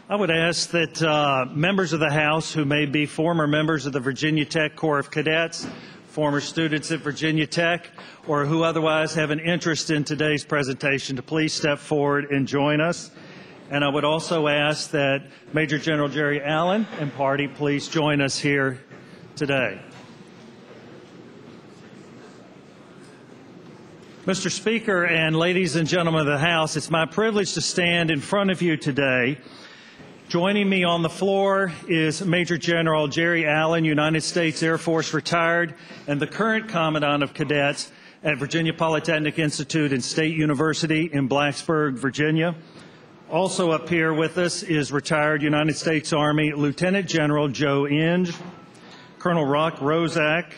I would ask that members of the House who may be former members of the Virginia Tech Corps of Cadets, former students at Virginia Tech, or who otherwise have an interest in today's presentation to please step forward and join us. And I would also ask that Major General Jerry Allen and party please join us here today. Mr. Speaker and ladies and gentlemen of the House, it's my privilege to stand in front of you today. Joining me on the floor is Major General Jerry Allen, United States Air Force retired, and the current Commandant of Cadets at Virginia Polytechnic Institute and State University in Blacksburg, Virginia. Also up here with us is retired United States Army Lieutenant General Joe Inge, Colonel Rock Rozak,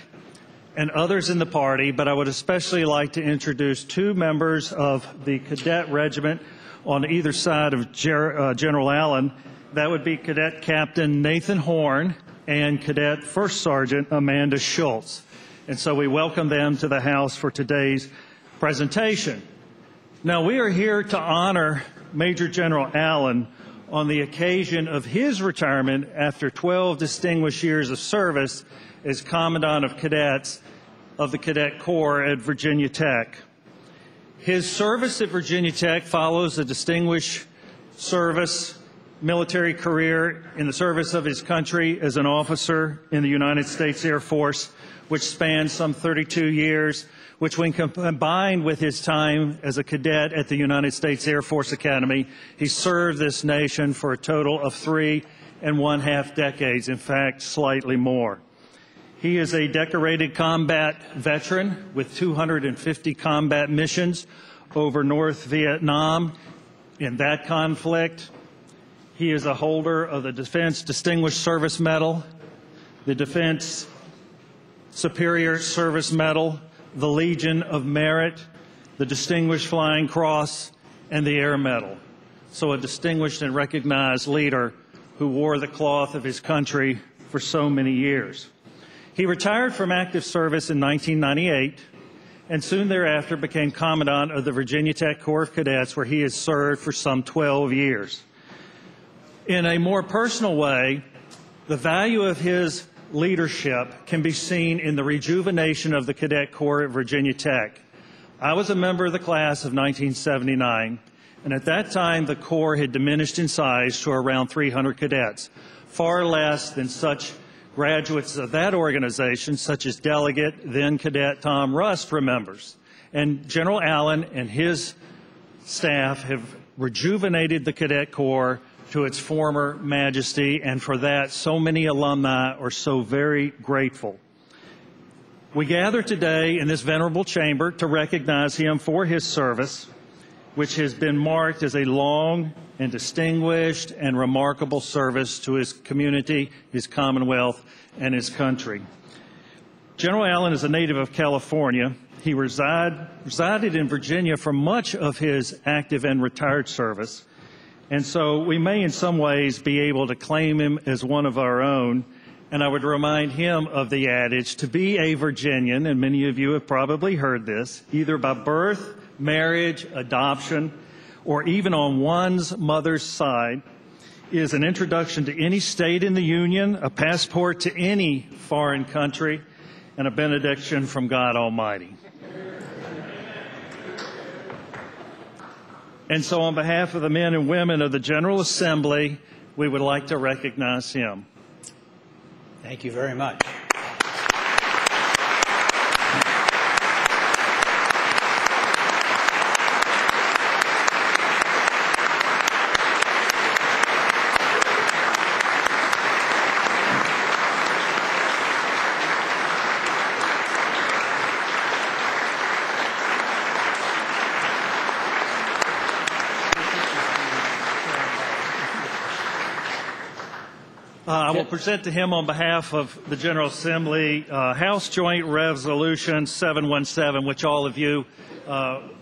and others in the party, but I would especially like to introduce two members of the Cadet Regiment on either side of General Allen. That would be Cadet Captain Nathan Horn and Cadet First Sergeant Amanda Schultz. And so we welcome them to the House for today's presentation. Now, we are here to honor Major General Allen on the occasion of his retirement after 12 distinguished years of service as Commandant of Cadets of the Cadet Corps at Virginia Tech. His service at Virginia Tech follows a distinguished military career in the service of his country as an officer in the United States Air Force, which spans some 32 years, which when combined with his time as a cadet at the United States Air Force Academy, he served this nation for a total of 3.5 decades, in fact, slightly more. He is a decorated combat veteran with 250 combat missions over North Vietnam in that conflict. He is a holder of the Defense Distinguished Service Medal, the Defense Superior Service Medal, the Legion of Merit, the Distinguished Flying Cross, and the Air Medal. So a distinguished and recognized leader who wore the cloth of his country for so many years. He retired from active service in 1998 and soon thereafter became Commandant of the Virginia Tech Corps of Cadets, where he has served for some 12 years. In a more personal way, the value of his leadership can be seen in the rejuvenation of the Cadet Corps at Virginia Tech. I was a member of the class of 1979, and at that time the Corps had diminished in size to around 300 cadets, far less than such graduates of that organization, such as Delegate, then Cadet Tom Rust, remembers. And General Allen and his staff have rejuvenated the Cadet Corps to its former majesty, and for that, so many alumni are so very grateful. We gather today in this venerable chamber to recognize him for his service, which has been marked as a long and distinguished and remarkable service to his community, his Commonwealth, and his country. General Allen is a native of California. He resided in Virginia for much of his active and retired service. And so we may in some ways be able to claim him as one of our own. And I would remind him of the adage, to be a Virginian, and many of you have probably heard this, either by birth, marriage, adoption, or even on one's mother's side, is an introduction to any state in the Union, a passport to any foreign country, and a benediction from God Almighty. And so on behalf of the men and women of the General Assembly, we would like to recognize him. Thank you very much. I will present to him on behalf of the General Assembly House Joint Resolution 717, which all of you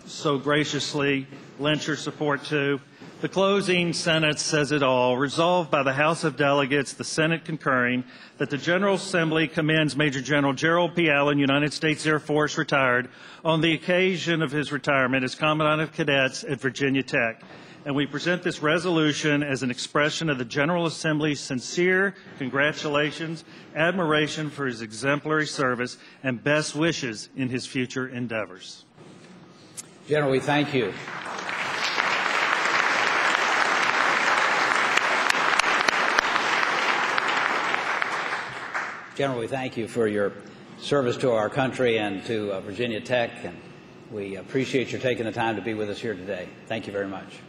so graciously lent your support to. The closing sentence says it all. Resolved by the House of Delegates, the Senate concurring, that the General Assembly commends Major General Jerrold P. Allen, United States Air Force, retired, on the occasion of his retirement as Commandant of Cadets at Virginia Tech. and we present this resolution as an expression of the General Assembly's sincere congratulations, admiration for his exemplary service, and best wishes in his future endeavors. General, we thank you. General, we thank you for your service to our country and to Virginia Tech, and we appreciate your taking the time to be with us here today. Thank you very much.